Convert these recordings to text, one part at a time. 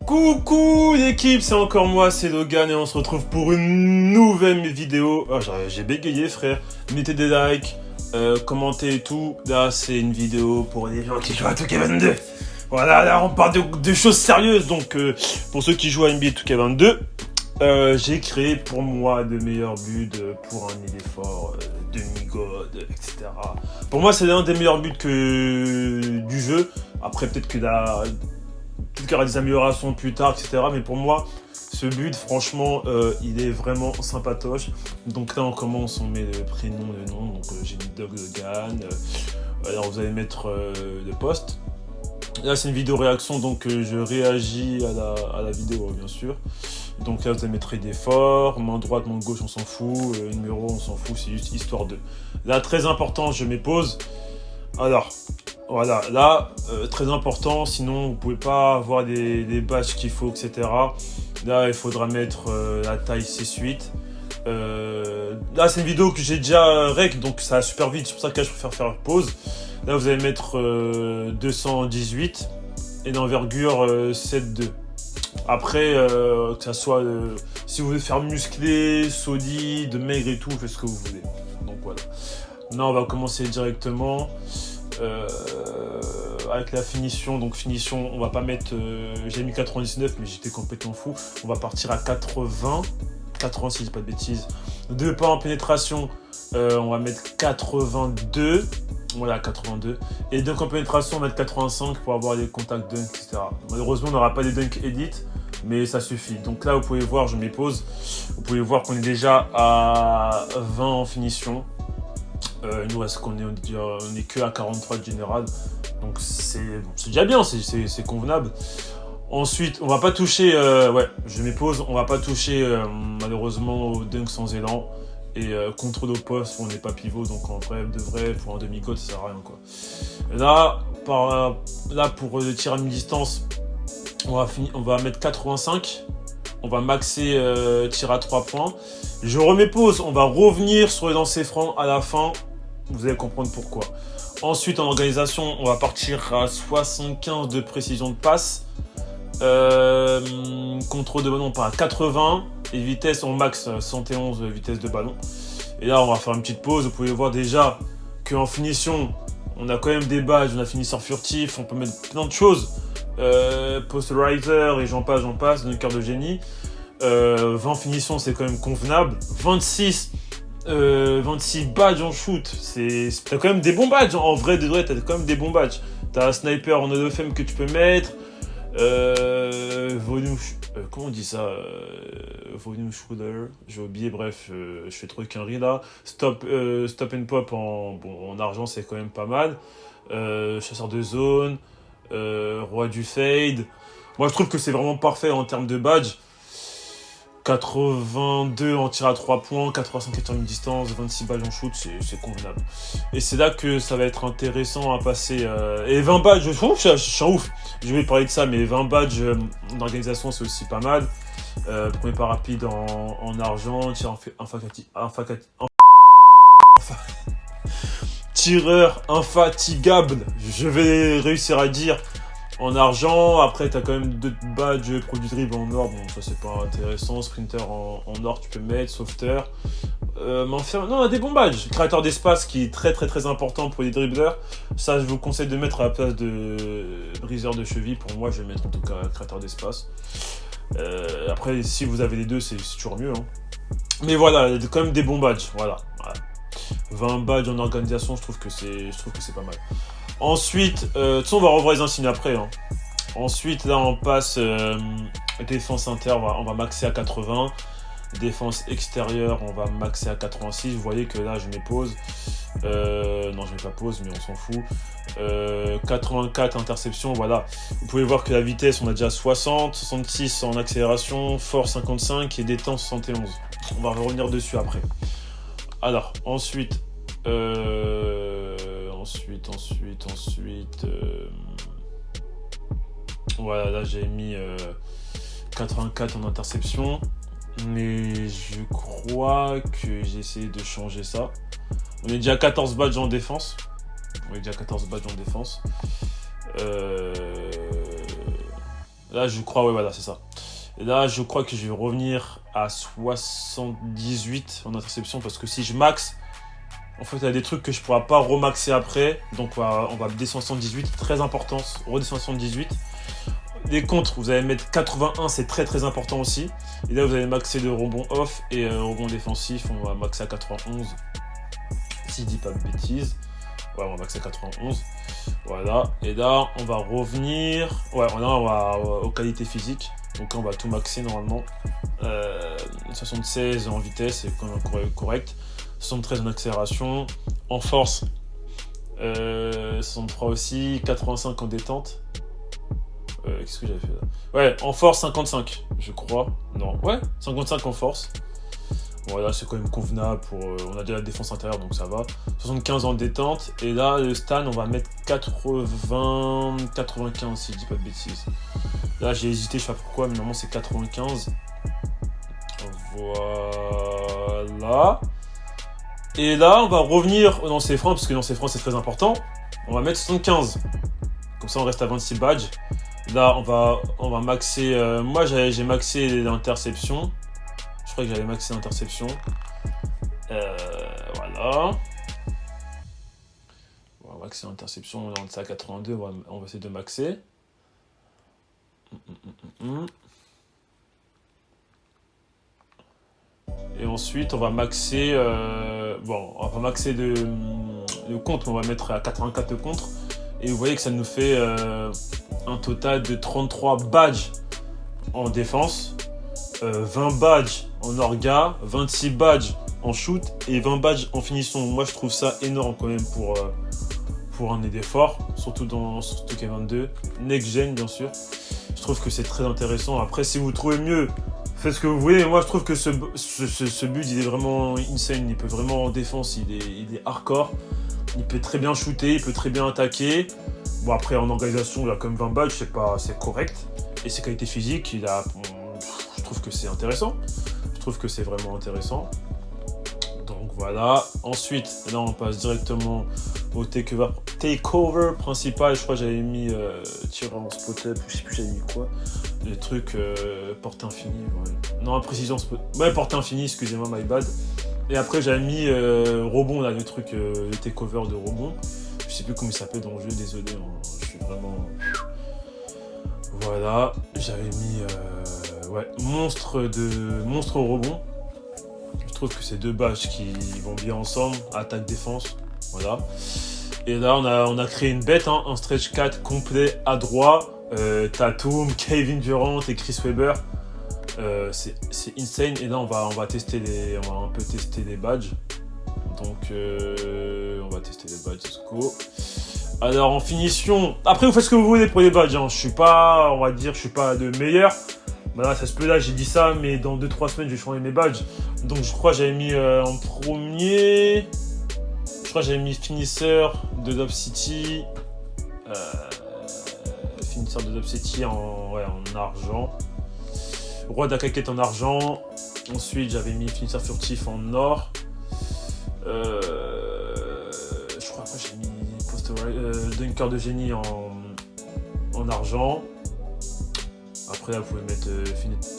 Coucou l'équipe, c'est encore moi, c'est Logan et on se retrouve pour une nouvelle vidéo. Oh, j'ai bégayé frère, mettez des likes, commentez et tout. Là c'est une vidéo pour les gens qui jouent à 2K22. Voilà, là on parle de choses sérieuses, donc pour ceux qui jouent à NBA 2K22, j'ai créé pour moi de meilleurs buts pour un effort, demi-god, etc. Pour moi c'est l'un des meilleurs buts du jeu. Après peut-être qu'il y aura des améliorations plus tard, etc. Mais pour moi, ce but, franchement, il est vraiment sympatoche. Donc là, on commence, on met le prénom, le nom. Donc j'ai mis Dog Logan. Alors vous allez mettre le post. Là, c'est une vidéo réaction, donc je réagis à la vidéo, bien sûr. Donc là, vous allez mettre d'effort, main droite, main gauche, on s'en fout. Numéro, on s'en fout, c'est juste histoire de. Là, très important, je mets pause. Alors, voilà, là, très important, sinon vous pouvez pas avoir des badges qu'il faut, etc. Là, il faudra mettre la taille 6-8. Là, c'est une vidéo que j'ai déjà rec, donc ça va super vite, c'est pour ça que là, je préfère faire pause. Là, vous allez mettre 218 et d'envergure 7,2. Après, que ça soit, si vous voulez faire musclé, solide, maigre et tout, faites ce que vous voulez. Donc voilà. Là, on va commencer directement. Avec la finition, donc finition, on va pas mettre, j'ai mis 99 mais j'étais complètement fou, on va partir à 80, 86, pas de bêtises, 2 pas en pénétration, on va mettre 82, voilà 82, et donc en pénétration on va mettre 85 pour avoir les contacts dunk, etc. Malheureusement on n'aura pas des dunk edit, mais ça suffit. Donc là vous pouvez voir, je mets pause, vous pouvez voir qu'on est déjà à 20 en finition. Il nous reste qu'on est que à 43 de général, donc c'est déjà bien, c'est convenable. Ensuite, on va pas toucher, je mets pause, on va pas toucher malheureusement au dunk sans élan et contrôle au poste, on n'est pas pivot, donc en vrai de vrai pour un demi-god ça sert à rien quoi. Là pour le tir à mi-distance, on va mettre 85. On va maxer tir à 3 points. Je remets pause, on va revenir sur les lancers francs à la fin. Vous allez comprendre pourquoi. Ensuite, en organisation, on va partir à 75 de précision de passe. Contrôle de ballon, on part à 80. Et vitesse, on max 111 vitesse de ballon. Et là, on va faire une petite pause. Vous pouvez voir déjà qu'en finition, on a quand même des badges. On a finisseur furtif, on peut mettre plein de choses. Posterizer et j'en passe, d'un cœur de génie. 20 finitions, c'est quand même convenable. 26 badges en shoot, t'as quand même des bons badges. En vrai de vrai, t'as quand même des bons badges. T'as un sniper en OFM que tu peux mettre. Comment on dit ça, volume shooter, j'ai oublié, bref, je fais trop qu'un riz là. Stop and pop en argent, c'est quand même pas mal. Chasseur de zone. Roi du fade. Moi je trouve que c'est vraiment parfait en termes de badge. 82 en tir à 3 points, 85 en tir à mi-distance, 26 badges en shoot, c'est convenable. Et c'est là que ça va être intéressant à passer. Et 20 badges, je suis en ouf. Je vais parler de ça, mais 20 badges en organisation c'est aussi pas mal. Premier pas rapide en argent, tireur infatigable, je vais réussir à dire en argent. Après t'as quand même 2 badges pro du dribble en or, bon ça c'est pas intéressant. Sprinter en or tu peux mettre, sauveteur, non on a des bons badges. Créateur d'espace qui est très très très important pour les dribbleurs, ça je vous conseille de mettre à la place de briseur de cheville. Pour moi je vais mettre en tout cas créateur d'espace. Après si vous avez les deux c'est toujours mieux hein. Mais voilà, il y a quand même des bons badges, voilà. 20 badges en organisation, je trouve que c'est pas mal. Ensuite, de toute façon, on va revoir les insignes après. Hein. Ensuite, là, on passe défense inter, on va maxer à 80. Défense extérieure, on va maxer à 86. Vous voyez que là, je mets pause. Non, je mets pas pause, mais on s'en fout. 84 interceptions, voilà. Vous pouvez voir que la vitesse, on a déjà 60, 66 en accélération, force 55 et détente 71. On va revenir dessus après. Alors, ensuite, voilà, là j'ai mis 84 en interception, mais je crois que j'ai essayé de changer ça. On est déjà à 14 badges en défense. Là, je crois, ouais, voilà, c'est ça. Et là, je crois que je vais revenir à 78 en interception parce que si je max, en fait, il y a des trucs que je ne pourrai pas remaxer après. Donc, on va descendre 78, très important, redescendre 78. Les contres, vous allez mettre 81, c'est très très important aussi. Et là, vous allez maxer de rebond off et rebond défensif, on va maxer à 91. Si je dis pas de bêtises. Ouais, on va maxer à 91. Voilà. Et là, on va revenir. Ouais, là, on va aux qualités physiques. Donc, on va tout maxer normalement. 76 en vitesse, c'est quand même correct. 73 en accélération. En force, 63 aussi. 85 en détente. Qu'est-ce que j'avais fait là? Ouais, en force 55, je crois. Non, ouais, 55 en force. Voilà, c'est quand même convenable pour. On a déjà la défense intérieure, donc ça va. 75 en détente. Et là, le stan, on va mettre 80, 95 si je dis pas de bêtises. Là, j'ai hésité, je sais pas pourquoi, mais normalement c'est 95. Voilà. Et là, on va revenir dans ces freins, parce que dans ces freins, c'est très important. On va mettre 75. Comme ça, on reste à 26 badges. Là, on va maxer. Moi, j'ai maxé l'interception. Je crois que j'avais maxé l'interception. Voilà. On va maxer l'interception. Là, on est à 82. On va essayer de maxer. Et ensuite, on va maxer. On va maxer le contre. On va mettre à 84 le contre. Et vous voyez que ça nous fait un total de 33 badges en défense, 20 badges en orga, 26 badges en shoot et 20 badges en finition. Moi, je trouve ça énorme quand même pour un des forts, surtout dans 2K22. Next Gen, bien sûr. Je trouve que c'est très intéressant. Après, si vous trouvez mieux, faites ce que vous voulez. Moi, je trouve que ce build, il est vraiment insane. Il peut vraiment en défense, il est hardcore. Il peut très bien shooter, il peut très bien attaquer. Bon, après, en organisation, il a comme 20 badges, c'est correct. Et ses qualités physiques, je trouve que c'est intéressant. Je trouve que c'est vraiment intéressant. Donc voilà. Ensuite, là, on passe directement au takeover principal. Je crois que j'avais mis tireur en spot-up, je sais plus j'avais mis quoi. Les trucs portée infinie. Ouais. Non, précision spot. Ouais, portée infinie, excusez-moi, my bad. Et après, j'avais mis rebond, là, le truc, le takeover de rebond. Je sais plus comment il s'appelle dans le jeu, désolé, hein, je suis vraiment. Voilà, j'avais mis monstre au rebond. Je trouve que c'est deux badges qui vont bien ensemble, attaque-défense. Voilà. Et là, on a créé une bête, hein, un stretch 4 complet à droit. Tatum, Kevin Durant et Chris Webber. C'est insane. Et là, on va un peu tester les badges. Donc, on va tester les badges. Let's go. Alors, en finition, après, vous faites ce que vous voulez pour les badges. Hein. Je suis pas le meilleur. Voilà, ça se peut, là, j'ai dit ça, mais dans 2-3 semaines, je vais changer mes badges. Donc, je crois que j'avais mis en premier. Je crois que j'avais mis finisseur de Lob City. Finisseur de Lob City en argent. Roi de la claquette en argent. Ensuite, j'avais mis finisseur furtif en or. Je crois que j'ai mis dunker de génie en argent. Après, là, vous pouvez mettre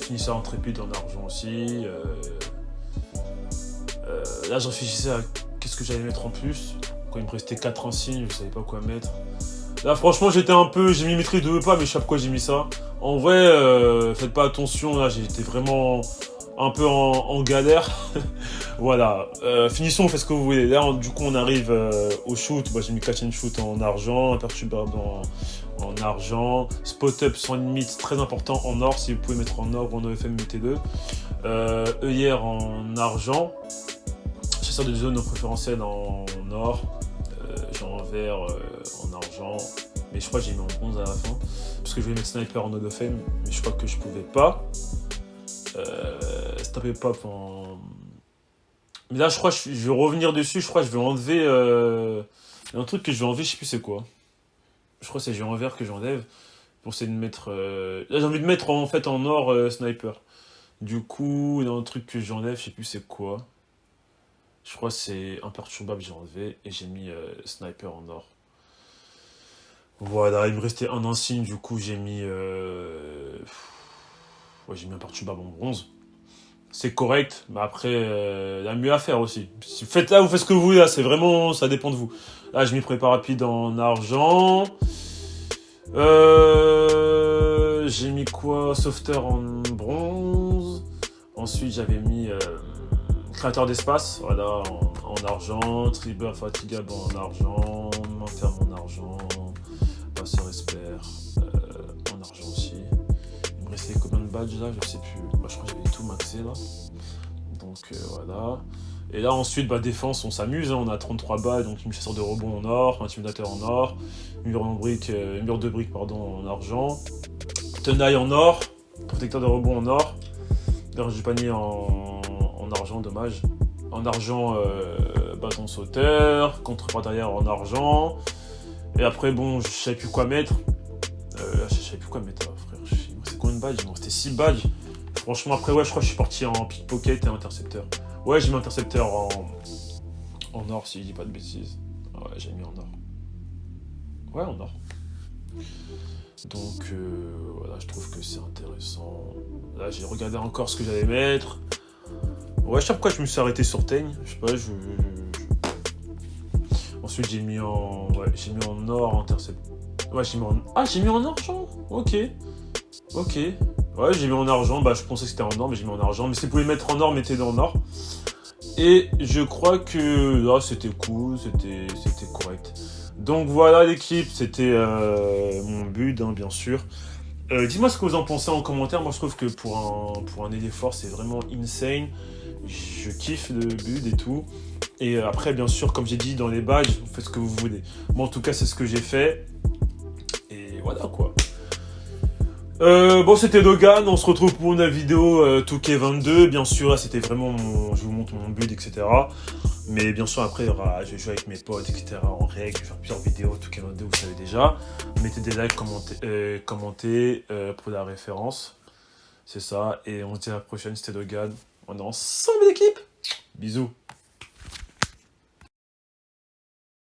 finisseur intrépide en argent aussi. Là, je réfléchissais à qu'est-ce que j'allais mettre en plus. Quand il me restait 4 insignes, je savais pas quoi mettre. Là, franchement, j'ai mis maîtrise de pas, mais je sais pas pourquoi j'ai mis ça. En vrai, faites pas attention, là, j'étais vraiment un peu en galère. Voilà. Finissons, on fait ce que vous voulez. Là, du coup, on arrive au shoot. Moi, j'ai mis catch and shoot en argent, imperturbable en argent. Spot-up sans limite, très important en or. Si vous pouvez mettre en or ou en OFM, mettez-le. œillère en argent. Chasseur de zone non préférentiel en or. Genre en vert en argent. Mais je crois que j'ai mis en bronze à la fin. Parce que je voulais mettre sniper en OFM, mais je crois que je pouvais pas. Stopper pop en. Mais là, je crois que je vais revenir dessus. Je crois que je vais enlever. Il y a un truc que je vais enlever, je sais plus c'est quoi. Je crois que c'est en vert que j'enlève. Pour essayer de mettre. Là, j'ai envie de mettre en fait en or sniper. Du coup, il y a un truc que j'enlève, je sais plus c'est quoi. Je crois que c'est imperturbable, j'ai enlevé. Et j'ai mis sniper en or. Voilà, il me restait un insigne, du coup j'ai mis... Ouais, j'ai mis un Perturbable en bronze. C'est correct, mais après, il y a mieux à faire aussi. Faites là, vous faites ce que vous voulez, là, c'est vraiment... Ça dépend de vous. Là, je m'y prépare rapide en argent. J'ai mis quoi? Softer en bronze. Ensuite, j'avais mis créateur d'espace, voilà, en argent. Trigger fatigable en argent. Main ferme en argent. Passeur espère en argent aussi. Il me restait combien de badges là? Je sais plus. Bah, je crois que j'avais tout maxé là. Donc voilà. Et là ensuite, bah, défense, on s'amuse, hein. On a 33 badges, donc une chasseur de rebond en or, intimidateur en or, mur de briques pardon, en argent, tenaille en or, protecteur de rebond en or, garde du panier en argent, dommage. En argent, bâton sauteur, contre-pas derrière en argent. Et après, bon, je savais plus quoi mettre. Je savais plus quoi mettre, frère. C'est combien de badges? Il me restait 6 badges. Franchement, après, ouais, je crois que je suis parti en pickpocket et intercepteur. Ouais, j'ai mis intercepteur en or, si je dis pas de bêtises. Ouais, j'ai mis en or. Ouais, en or. Donc, voilà, je trouve que c'est intéressant. Là, j'ai regardé encore ce que j'allais mettre. Ouais, je sais pas pourquoi je me suis arrêté sur Teigne. Je sais pas, Ensuite, j'ai mis en... Ouais, j'ai mis en or, intercepteur. Ouais, j'ai mis en... Ah, j'ai mis en argent. Ok. Ok. Ouais, j'ai mis en argent. Bah, je pensais que c'était en or, mais j'ai mis en argent. Mais si vous pouvez mettre en or, mettez-le en or. Et je crois que là, c'était cool, c'était correct. Donc voilà l'équipe, c'était mon but, hein, bien sûr. Dites-moi ce que vous en pensez en commentaire. Moi, je trouve que pour un effort, c'est vraiment insane. Je kiffe le build et tout. Et après, bien sûr, comme j'ai dit dans les badges, vous faites ce que vous voulez. Moi, en tout cas, c'est ce que j'ai fait. Et voilà, quoi. Bon, c'était Logan, on se retrouve pour une vidéo 2K22, bien sûr, là c'était vraiment je vous montre mon build, etc. Mais bien sûr après je vais jouer avec mes potes, etc. en règle, je vais faire plusieurs vidéos 2K22, vous savez déjà. Mettez des likes, commentez pour la référence, c'est ça. Et on se dit à la prochaine, c'était Logan, on est ensemble l'équipe. Bisous.